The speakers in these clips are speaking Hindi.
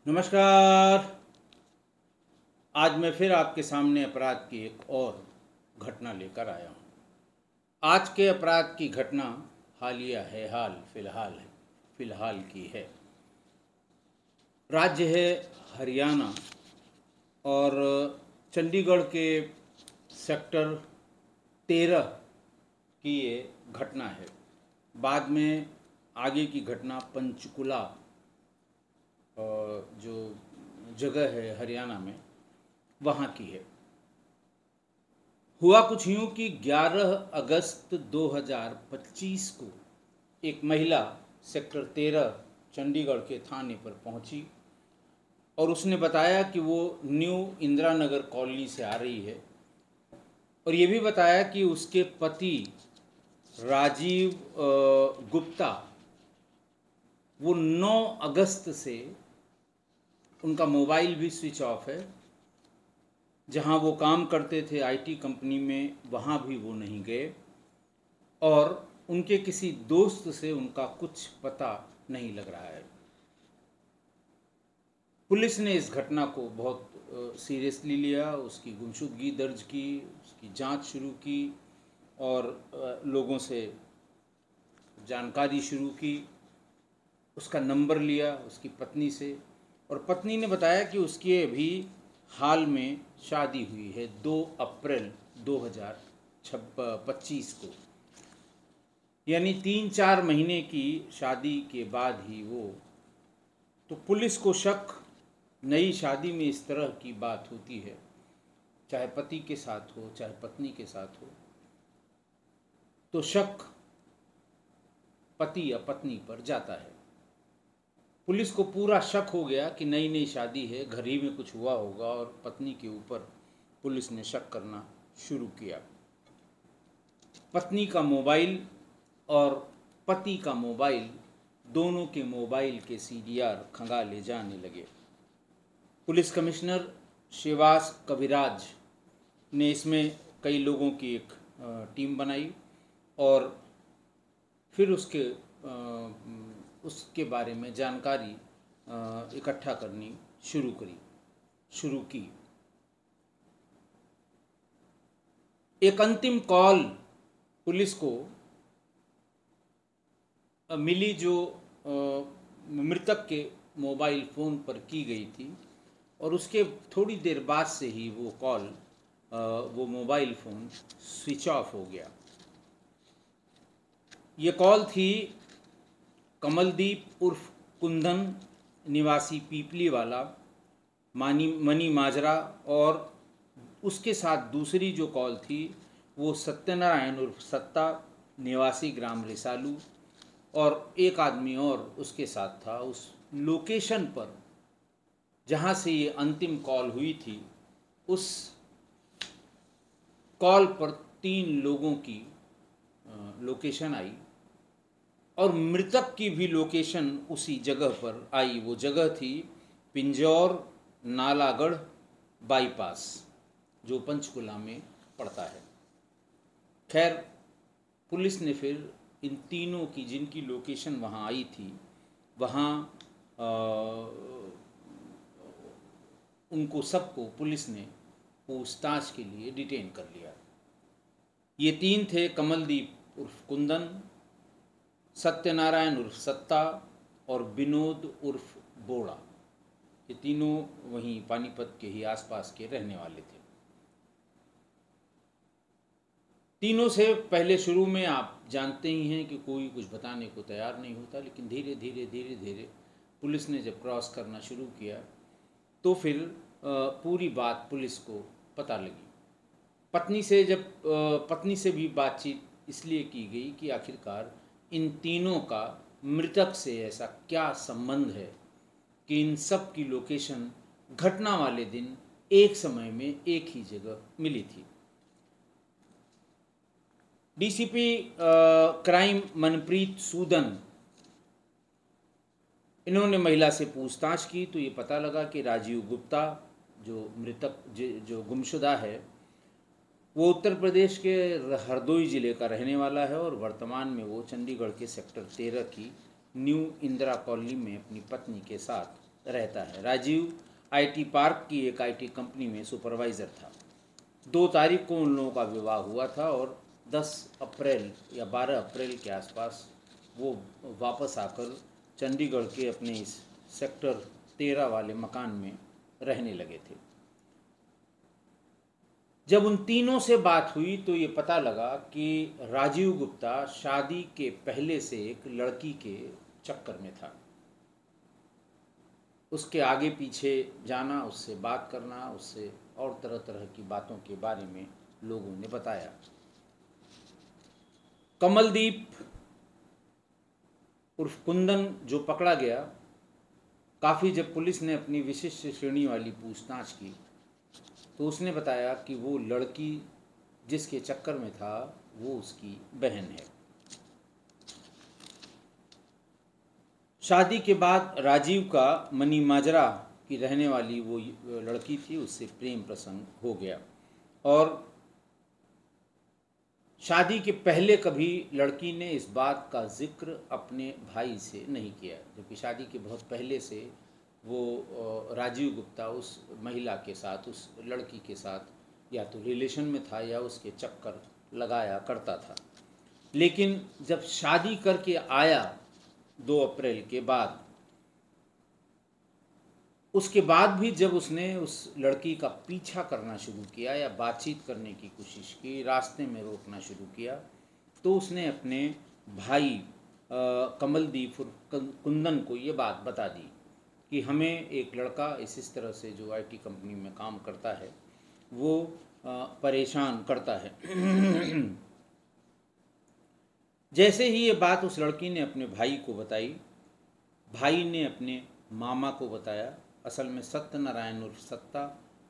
नमस्कार। आज मैं फिर आपके सामने अपराध की एक और घटना लेकर आया हूँ। आज के अपराध की घटना हालिया है, फिलहाल की है। राज्य है हरियाणा और चंडीगढ़ के सेक्टर 13 की ये घटना है। बाद में आगे की घटना पंचकुला जो जगह है हरियाणा में, वहाँ की है। हुआ कुछ यूँ कि 11 अगस्त 2025 को एक महिला सेक्टर 13 चंडीगढ़ के थाने पर पहुंची और उसने बताया कि वो न्यू इंदिरा नगर कॉलोनी से आ रही है और ये भी बताया कि उसके पति राजीव गुप्ता वो 9 अगस्त से उनका मोबाइल भी स्विच ऑफ है। जहां वो काम करते थे आईटी कंपनी में, वहां भी वो नहीं गए और उनके किसी दोस्त से उनका कुछ पता नहीं लग रहा है। पुलिस ने इस घटना को बहुत सीरियसली लिया, उसकी गुमशुदगी दर्ज की, उसकी जांच शुरू की और लोगों से जानकारी शुरू की। उसका नंबर लिया उसकी पत्नी से और पत्नी ने बताया कि उसकी अभी हाल में शादी हुई है 2 अप्रैल 2025 को, यानी 3-4 महीने की शादी के बाद ही वो। तो पुलिस को शक, नई शादी में इस तरह की बात होती है, चाहे पति के साथ हो चाहे पत्नी के साथ हो, तो शक पति या पत्नी पर जाता है। पुलिस को पूरा शक हो गया कि नई नई शादी है, घर ही में कुछ हुआ होगा और पत्नी के ऊपर पुलिस ने शक करना शुरू किया। पत्नी का मोबाइल और पति का मोबाइल, दोनों के मोबाइल के सीडीआर खंगाले जाने लगे। पुलिस कमिश्नर शिवास कविराज ने इसमें कई लोगों की एक टीम बनाई और फिर उसके बारे में जानकारी इकट्ठा करनी शुरू की। एक अंतिम कॉल पुलिस को मिली जो मृतक के मोबाइल फ़ोन पर की गई थी और उसके थोड़ी देर बाद से ही वो कॉल, वो मोबाइल फ़ोन स्विच ऑफ हो गया। ये कॉल थी कमलदीप उर्फ कुंदन निवासी पीपली वाला मनी माजरा, और उसके साथ दूसरी जो कॉल थी वो सत्यनारायण उर्फ सत्ता निवासी ग्राम रिसालू, और एक आदमी और उसके साथ था। उस लोकेशन पर जहाँ से ये अंतिम कॉल हुई थी, उस कॉल पर 3 लोगों की लोकेशन आई और मृतक की भी लोकेशन उसी जगह पर आई। वो जगह थी पिंजौर नालागढ़ बाईपास, जो पंचकुला में पड़ता है। खैर, पुलिस ने फिर इन तीनों की, जिनकी लोकेशन वहाँ आई थी, वहाँ उनको सबको पुलिस ने पूछताछ के लिए डिटेन कर लिया। ये 3 थे कमलदीप उर्फ कुंदन, सत्यनारायण उर्फ सत्ता और विनोद उर्फ बोड़ा। ये तीनों वहीं पानीपत के ही आसपास के रहने वाले थे। तीनों से पहले शुरू में आप जानते ही हैं कि कोई कुछ बताने को तैयार नहीं होता, लेकिन धीरे धीरे पुलिस ने जब क्रॉस करना शुरू किया तो फिर पूरी बात पुलिस को पता लगी। पत्नी से भी बातचीत इसलिए की गई कि आखिरकार इन तीनों का मृतक से ऐसा क्या संबंध है कि इन सब की लोकेशन घटना वाले दिन एक समय में एक ही जगह मिली थी। डीसीपी क्राइम मनप्रीत सूदन, इन्होंने महिला से पूछताछ की तो ये पता लगा कि राजीव गुप्ता जो मृतक जो गुमशुदा है, वो उत्तर प्रदेश के हरदोई ज़िले का रहने वाला है और वर्तमान में वो चंडीगढ़ के सेक्टर 13 की न्यू इंदिरा कॉलोनी में अपनी पत्नी के साथ रहता है। राजीव आईटी पार्क की एक आईटी कंपनी में सुपरवाइज़र था। 2 तारीख को उन लोगों का विवाह हुआ था और 10 अप्रैल या 12 अप्रैल के आसपास वो वापस आकर चंडीगढ़ के अपने इस सेक्टर 13 वाले मकान में रहने लगे थे। जब उन तीनों से बात हुई तो ये पता लगा कि राजीव गुप्ता शादी के पहले से एक लड़की के चक्कर में था। उसके आगे पीछे जाना, उससे बात करना, उससे और तरह तरह की बातों के बारे में लोगों ने बताया। कमलदीप उर्फ कुंदन जो पकड़ा गया, काफ़ी जब पुलिस ने अपनी विशिष्ट श्रेणी वाली पूछताछ की तो उसने बताया कि वो लड़की जिसके चक्कर में था वो उसकी बहन है। शादी के बाद राजीव का मनी माजरा की रहने वाली वो लड़की थी, उससे प्रेम प्रसंग हो गया और शादी के पहले कभी लड़की ने इस बात का जिक्र अपने भाई से नहीं किया, जबकि शादी के बहुत पहले से वो राजीव गुप्ता उस महिला के साथ, उस लड़की के साथ या तो रिलेशन में था या उसके चक्कर लगाया करता था। लेकिन जब शादी करके आया 2 अप्रैल के बाद, उसके बाद भी जब उसने उस लड़की का पीछा करना शुरू किया या बातचीत करने की कोशिश की, रास्ते में रोकना शुरू किया, तो उसने अपने भाई कमलदीप कुंदन को ये बात बता दी कि हमें एक लड़का इस तरह से जो आईटी कंपनी में काम करता है वो परेशान करता है। जैसे ही ये बात उस लड़की ने अपने भाई को बताई, भाई ने अपने मामा को बताया। असल में सत्यनारायण उर्फ सत्ता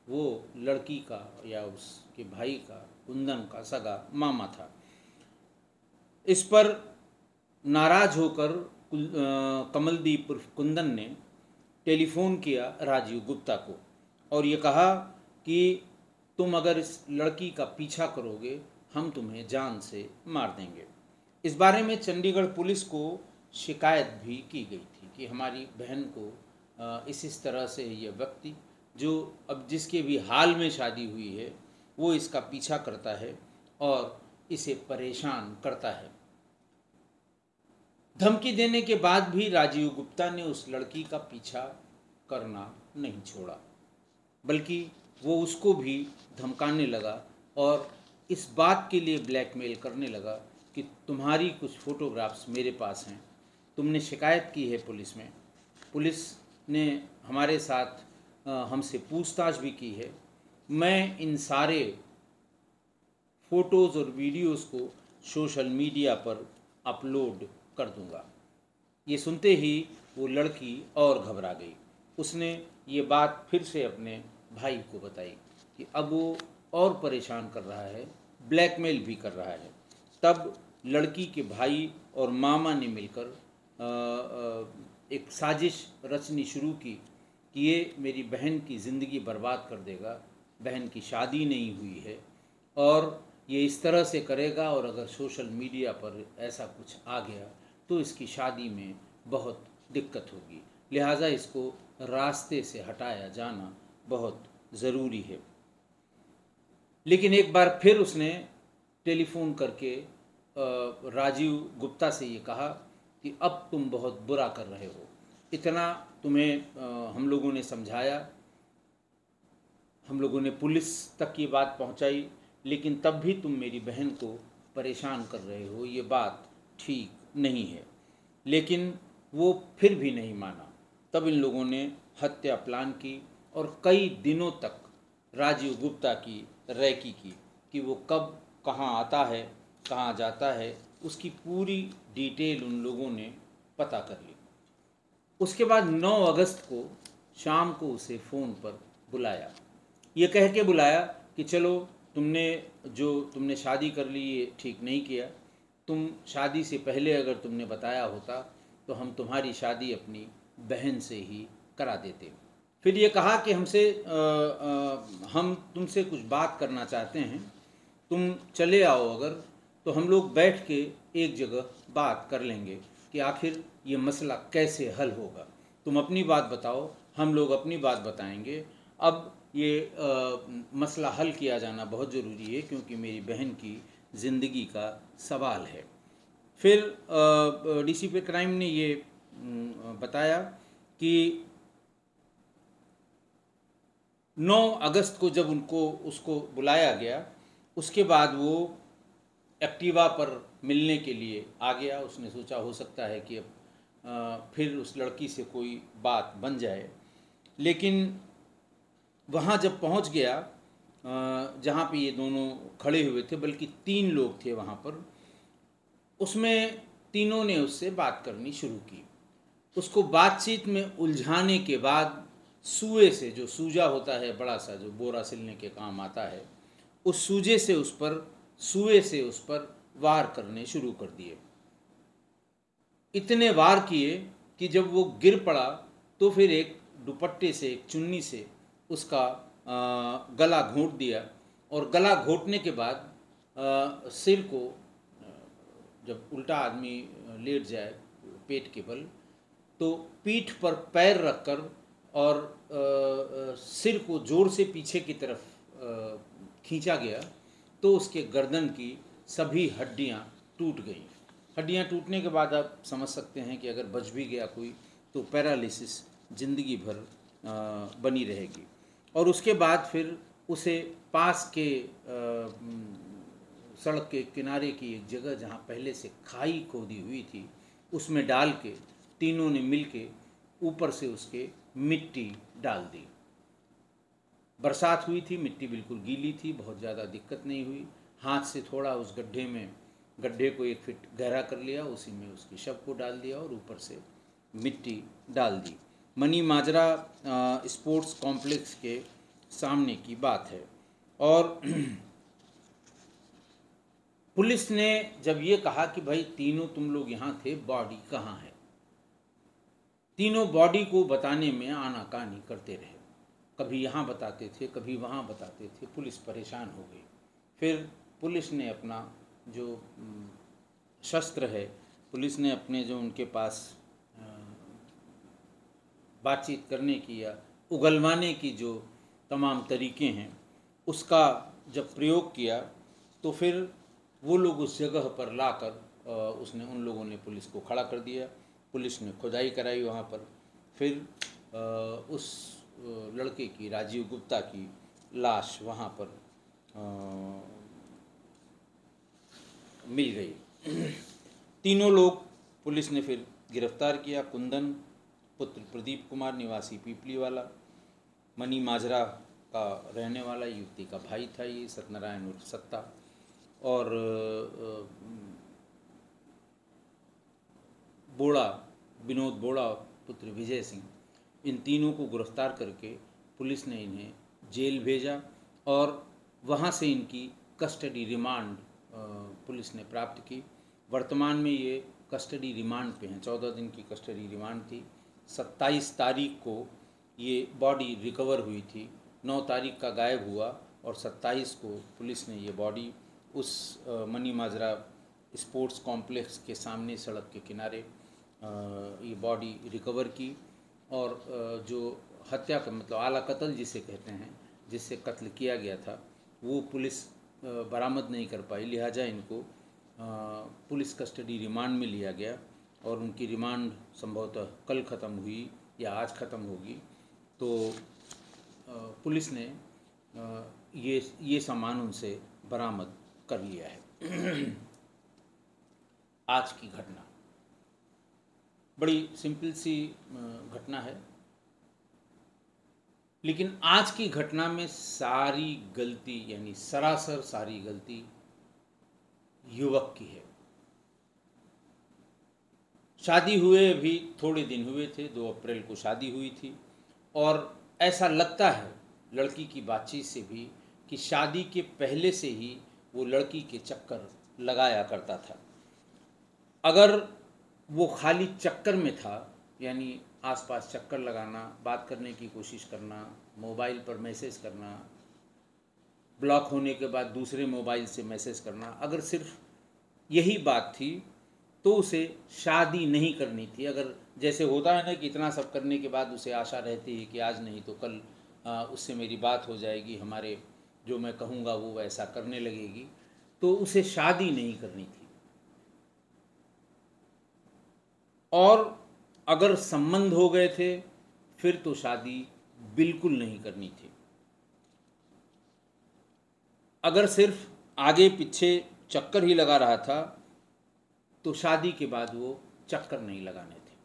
वो लड़की का या उसके भाई का, कुंदन का सगा मामा था। इस पर नाराज होकर कमलदीप उर्फ कुंदन ने टेलीफोन किया राजीव गुप्ता को और ये कहा कि तुम अगर इस लड़की का पीछा करोगे हम तुम्हें जान से मार देंगे। इस बारे में चंडीगढ़ पुलिस को शिकायत भी की गई थी कि हमारी बहन को इस तरह से ये व्यक्ति जो अब जिसके भी हाल में शादी हुई है वो इसका पीछा करता है और इसे परेशान करता है। धमकी देने के बाद भी राजीव गुप्ता ने उस लड़की का पीछा करना नहीं छोड़ा, बल्कि वो उसको भी धमकाने लगा और इस बात के लिए ब्लैकमेल करने लगा कि तुम्हारी कुछ फ़ोटोग्राफ्स मेरे पास हैं, तुमने शिकायत की है पुलिस में, पुलिस ने हमारे साथ हमसे पूछताछ भी की है, मैं इन सारे फ़ोटोज़ और वीडियोज़ को सोशल मीडिया पर अपलोड कर दूंगा। ये सुनते ही वो लड़की और घबरा गई। उसने ये बात फिर से अपने भाई को बताई कि अब वो और परेशान कर रहा है, ब्लैकमेल भी कर रहा है। तब लड़की के भाई और मामा ने मिलकर एक साजिश रचनी शुरू की कि ये मेरी बहन की ज़िंदगी बर्बाद कर देगा, बहन की शादी नहीं हुई है और ये इस तरह से करेगा और अगर सोशल मीडिया पर ऐसा कुछ आ गया तो इसकी शादी में बहुत दिक्कत होगी, लिहाजा इसको रास्ते से हटाया जाना बहुत ज़रूरी है। लेकिन एक बार फिर उसने टेलीफोन करके राजीव गुप्ता से ये कहा कि अब तुम बहुत बुरा कर रहे हो, इतना तुम्हें हम लोगों ने समझाया, हम लोगों ने पुलिस तक ये बात पहुंचाई, लेकिन तब भी तुम मेरी बहन को परेशान कर रहे हो, ये बात ठीक नहीं है। लेकिन वो फिर भी नहीं माना। तब इन लोगों ने हत्या प्लान की और कई दिनों तक राजीव गुप्ता की रैकी की कि वो कब कहाँ आता है, कहाँ जाता है, उसकी पूरी डिटेल उन लोगों ने पता कर ली। उसके बाद 9 अगस्त को शाम को उसे फ़ोन पर बुलाया, ये कह के बुलाया कि चलो तुमने शादी कर ली, ये ठीक नहीं किया, तुम शादी से पहले अगर तुमने बताया होता तो हम तुम्हारी शादी अपनी बहन से ही करा देते। फिर ये कहा कि हम तुमसे कुछ बात करना चाहते हैं, तुम चले आओ अगर तो हम लोग बैठ के एक जगह बात कर लेंगे कि आखिर ये मसला कैसे हल होगा। तुम अपनी बात बताओ, हम लोग अपनी बात बताएंगे। अब ये मसला हल किया जाना बहुत ज़रूरी है, क्योंकि मेरी बहन की ज़िंदगी का सवाल है। फिर डीसीपी क्राइम ने ये बताया कि 9 अगस्त को जब उसको बुलाया गया, उसके बाद वो एक्टिवा पर मिलने के लिए आ गया। उसने सोचा हो सकता है कि अब फिर उस लड़की से कोई बात बन जाए, लेकिन वहाँ जब पहुँच गया जहाँ पे ये दोनों खड़े हुए थे, बल्कि 3 लोग थे वहाँ पर, उसमें तीनों ने उससे बात करनी शुरू की। उसको बातचीत में उलझाने के बाद सूए से, जो सूजा होता है बड़ा सा, जो बोरा सिलने के काम आता है, उस सूए से उस पर वार करने शुरू कर दिए। इतने वार किए कि जब वो गिर पड़ा तो फिर एक दुपट्टे से, एक चुन्नी से उसका गला घोंट दिया, और गला घोंटने के बाद सिर को, जब उल्टा आदमी लेट जाए पेट के बल, तो पीठ पर पैर रखकर और सिर को जोर से पीछे की तरफ खींचा गया, तो उसके गर्दन की सभी हड्डियां टूट गईं। हड्डियां टूटने के बाद आप समझ सकते हैं कि अगर बच भी गया कोई तो पैरालिसिस ज़िंदगी भर बनी रहेगी। और उसके बाद फिर उसे पास के सड़क के किनारे की एक जगह जहाँ पहले से खाई खोदी हुई थी, उसमें डाल के तीनों ने मिल के ऊपर से उसके मिट्टी डाल दी। बरसात हुई थी, मिट्टी बिल्कुल गीली थी, बहुत ज़्यादा दिक्कत नहीं हुई। हाथ से थोड़ा उस गड्ढे को 1 फीट गहरा कर लिया, उसी में उसके शव को डाल दिया और ऊपर से मिट्टी डाल दी। मनी माजरा स्पोर्ट्स कॉम्प्लेक्स के सामने की बात है। और पुलिस ने जब ये कहा कि भाई तीनों तुम लोग यहाँ थे, बॉडी कहाँ है, तीनों बॉडी को बताने में आनाकानी करते रहे। कभी यहाँ बताते थे, कभी वहाँ बताते थे। पुलिस परेशान हो गई। फिर पुलिस ने अपना जो शस्त्र है, पुलिस ने अपने जो उनके पास बातचीत करने की या उगलवाने की जो तमाम तरीके हैं, उसका जब प्रयोग किया, तो फिर वो लोग उस जगह पर लाकर उन लोगों ने पुलिस को खड़ा कर दिया। पुलिस ने खुदाई कराई वहाँ पर। फिर उस लड़के की, राजीव गुप्ता की लाश वहाँ पर मिल गई। तीनों लोग पुलिस ने फिर गिरफ्तार किया। कुंदन पुत्र प्रदीप कुमार निवासी पीपली वाला, मनी माजरा का रहने वाला, युवती का भाई था ये, सत्यनारायण उर्फ सत्ता, और विनोद बोड़ा पुत्र विजय सिंह। इन तीनों को गिरफ्तार करके पुलिस ने इन्हें जेल भेजा और वहाँ से इनकी कस्टडी रिमांड पुलिस ने प्राप्त की। वर्तमान में ये कस्टडी रिमांड पे हैं। 14 दिन की कस्टडी रिमांड थी। 27 तारीख को ये बॉडी रिकवर हुई थी, 9 तारीख का गायब हुआ, और 27 को पुलिस ने ये बॉडी उस मनी माजरा स्पोर्ट्स कॉम्प्लेक्स के सामने सड़क के किनारे ये बॉडी रिकवर की। और जो हत्या का मतलब आला कत्ल जिसे कहते हैं, जिससे कत्ल किया गया था, वो पुलिस बरामद नहीं कर पाई, लिहाजा इनको पुलिस कस्टडी रिमांड में लिया गया और उनकी रिमांड संभवतः कल ख़त्म हुई या आज ख़त्म होगी। तो पुलिस ने ये सामान उनसे बरामद कर लिया है। आज की घटना बड़ी सिंपल सी घटना है, लेकिन आज की घटना में सारी गलती, यानी सरासर सारी गलती युवक की है। शादी हुए भी थोड़े दिन हुए थे, 2 अप्रैल को शादी हुई थी, और ऐसा लगता है लड़की की बातचीत से भी कि शादी के पहले से ही वो लड़की के चक्कर लगाया करता था। अगर वो खाली चक्कर में था, यानी आसपास चक्कर लगाना, बात करने की कोशिश करना, मोबाइल पर मैसेज करना, ब्लॉक होने के बाद दूसरे मोबाइल से मैसेज करना, अगर सिर्फ यही बात थी तो उसे शादी नहीं करनी थी। अगर जैसे होता है ना कि इतना सब करने के बाद उसे आशा रहती है कि आज नहीं तो कल उससे मेरी बात हो जाएगी, हमारे जो मैं कहूँगा वो वैसा करने लगेगी, तो उसे शादी नहीं करनी थी। और अगर संबंध हो गए थे फिर तो शादी बिल्कुल नहीं करनी थी। अगर सिर्फ आगे पीछे चक्कर ही लगा रहा था तो शादी के बाद वो चक्कर नहीं लगाने थे।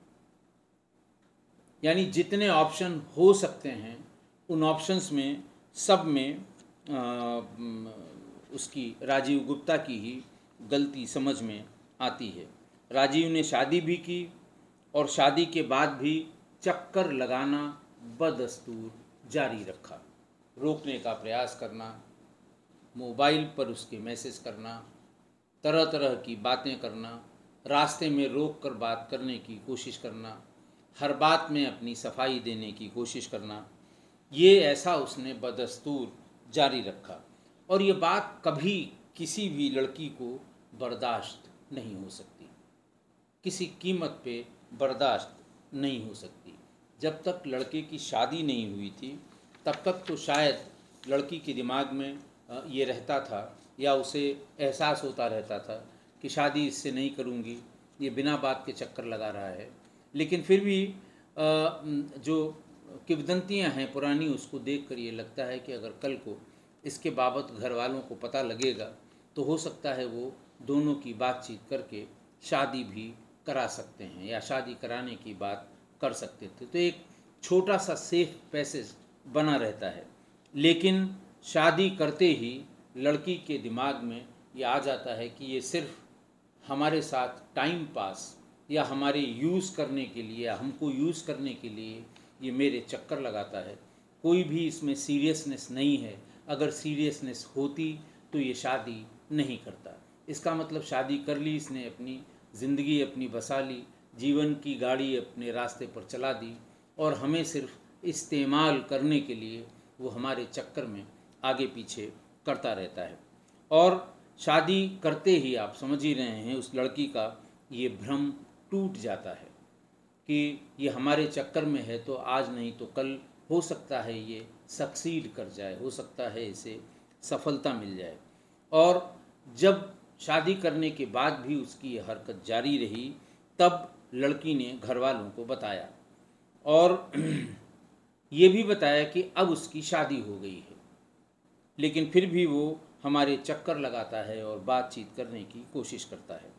यानी जितने ऑप्शन हो सकते हैं उन ऑप्शंस में सब में उसकी राजीव गुप्ता की ही गलती समझ में आती है। राजीव ने शादी भी की और शादी के बाद भी चक्कर लगाना बदस्तूर जारी रखा। रोकने का प्रयास करना, मोबाइल पर उसके मैसेज करना, तरह तरह की बातें करना, रास्ते में रोक कर बात करने की कोशिश करना, हर बात में अपनी सफाई देने की कोशिश करना, ये ऐसा उसने बदस्तूर जारी रखा। और ये बात कभी किसी भी लड़की को बर्दाश्त नहीं हो सकती, किसी कीमत पे बर्दाश्त नहीं हो सकती। जब तक लड़के की शादी नहीं हुई थी तब तक तो शायद लड़की के दिमाग में ये रहता था या उसे एहसास होता रहता था कि शादी इससे नहीं करूँगी, ये बिना बात के चक्कर लगा रहा है। लेकिन फिर भी जो किंवदंतियाँ हैं पुरानी, उसको देखकर ये लगता है कि अगर कल को इसके बाबत घर वालों को पता लगेगा तो हो सकता है वो दोनों की बातचीत करके शादी भी करा सकते हैं या शादी कराने की बात कर सकते थे। तो एक छोटा सा सेफ पैसेज बना रहता है। लेकिन शादी करते ही लड़की के दिमाग में ये आ जाता है कि ये सिर्फ हमारे साथ टाइम पास या हमारे यूज़ करने के लिए या हमको यूज़ करने के लिए ये मेरे चक्कर लगाता है, कोई भी इसमें सीरियसनेस नहीं है। अगर सीरियसनेस होती तो ये शादी नहीं करता। इसका मतलब शादी कर ली इसने, अपनी ज़िंदगी अपनी बसा ली, जीवन की गाड़ी अपने रास्ते पर चला दी और हमें सिर्फ इस्तेमाल करने के लिए वो हमारे चक्कर में आगे पीछे करता रहता है। और शादी करते ही आप समझ ही रहे हैं उस लड़की का ये भ्रम टूट जाता है कि ये हमारे चक्कर में है तो आज नहीं तो कल हो सकता है ये सक्सीड कर जाए, हो सकता है इसे सफलता मिल जाए। और जब शादी करने के बाद भी उसकी ये हरकत जारी रही तब लड़की ने घर वालों को बताया और ये भी बताया कि अब उसकी शादी हो गई है। लेकिन फिर भी वो हमारे चक्कर लगाता है और बातचीत करने की कोशिश करता है।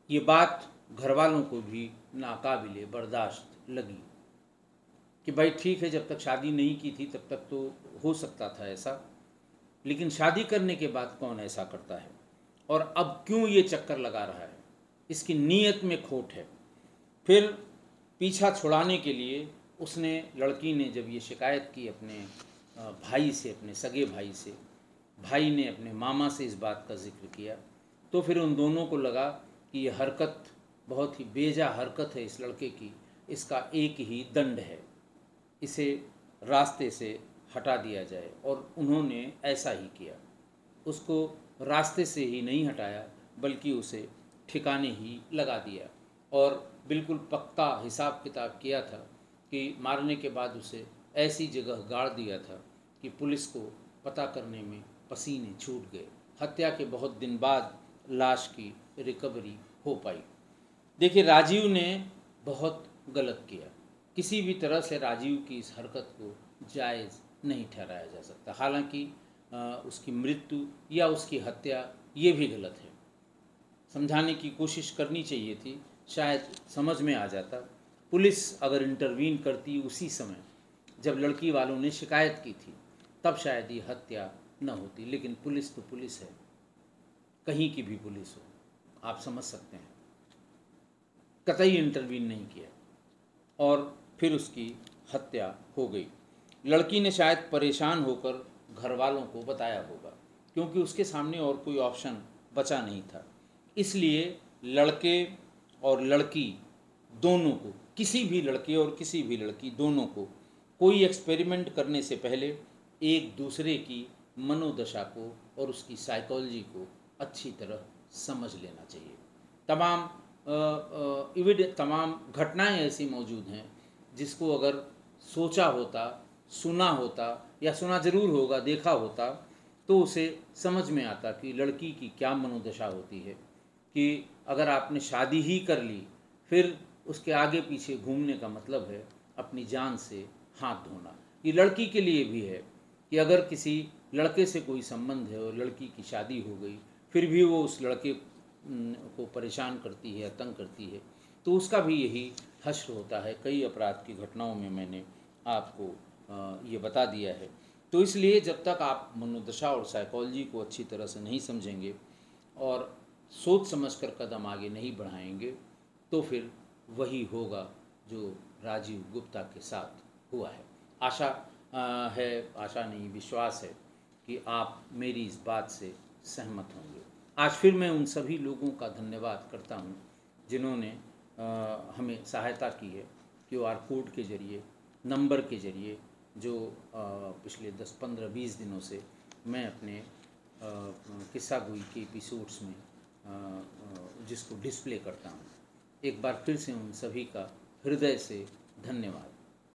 ये बात घर वालों को भी नाकाबिले बर्दाश्त लगी कि भाई ठीक है, जब तक शादी नहीं की थी तब तक तो हो सकता था ऐसा, लेकिन शादी करने के बाद कौन ऐसा करता है और अब क्यों ये चक्कर लगा रहा है, इसकी नीयत में खोट है। फिर पीछा छुड़ाने के लिए उसने, लड़की ने जब ये शिकायत की अपने भाई से, अपने सगे भाई से, भाई ने अपने मामा से इस बात का जिक्र किया, तो फिर उन दोनों को लगा कि ये हरकत बहुत ही बेजा हरकत है इस लड़के की, इसका एक ही दंड है, इसे रास्ते से हटा दिया जाए। और उन्होंने ऐसा ही किया, उसको रास्ते से ही नहीं हटाया बल्कि उसे ठिकाने ही लगा दिया और बिल्कुल पक्का हिसाब किताब किया था कि मारने के बाद उसे ऐसी जगह गाड़ दिया था कि पुलिस को पता करने में पसीने छूट गए। हत्या के बहुत दिन बाद लाश की रिकवरी हो पाई। देखिए, राजीव ने बहुत गलत किया, किसी भी तरह से राजीव की इस हरकत को जायज़ नहीं ठहराया जा सकता। हालांकि उसकी मृत्यु या उसकी हत्या ये भी गलत है, समझाने की कोशिश करनी चाहिए थी, शायद समझ में आ जाता। पुलिस अगर इंटरवीन करती उसी समय जब लड़की वालों ने शिकायत की थी तब शायद ये हत्या न होती। लेकिन पुलिस तो पुलिस है, कहीं की भी पुलिस हो, आप समझ सकते हैं, कतई इंटरवीन नहीं किया और फिर उसकी हत्या हो गई। लड़की ने शायद परेशान होकर घर वालों को बताया होगा क्योंकि उसके सामने और कोई ऑप्शन बचा नहीं था। इसलिए लड़के और लड़की दोनों को, किसी भी लड़के और किसी भी लड़की दोनों को कोई एक्सपेरिमेंट करने से पहले एक दूसरे की मनोदशा को और उसकी साइकोलॉजी को अच्छी तरह समझ लेना चाहिए। तमाम तमाम घटनाएं ऐसी मौजूद हैं जिसको अगर सोचा होता, सुना होता, या सुना ज़रूर होगा, देखा होता, तो उसे समझ में आता कि लड़की की क्या मनोदशा होती है, कि अगर आपने शादी ही कर ली, फिर उसके आगे पीछे घूमने का मतलब है अपनी जान से हाथ धोना। ये लड़की के लिए भी है कि अगर किसी लड़के से कोई संबंध है और लड़की की शादी हो गई, फिर भी वो उस लड़के को परेशान करती है, तंग करती है, तो उसका भी यही हश्र होता है। कई अपराध की घटनाओं में मैंने आपको ये बता दिया है। तो इसलिए जब तक आप मनोदशा और साइकोलॉजी को अच्छी तरह से नहीं समझेंगे और सोच समझकर कदम आगे नहीं बढ़ाएंगे, तो फिर वही होगा जो राजीव गुप्ता के साथ हुआ है। आशा आशा नहीं, विश्वास है कि आप मेरी इस बात से सहमत होंगे। आज फिर मैं उन सभी लोगों का धन्यवाद करता हूँ जिन्होंने हमें सहायता की है QR कोड के ज़रिए, नंबर के ज़रिए, जो पिछले 10, 15, 20 दिनों से मैं अपने किस्सा गोई के एपिसोड्स में जिसको डिस्प्ले करता हूँ। एक बार फिर से उन सभी का हृदय से धन्यवाद।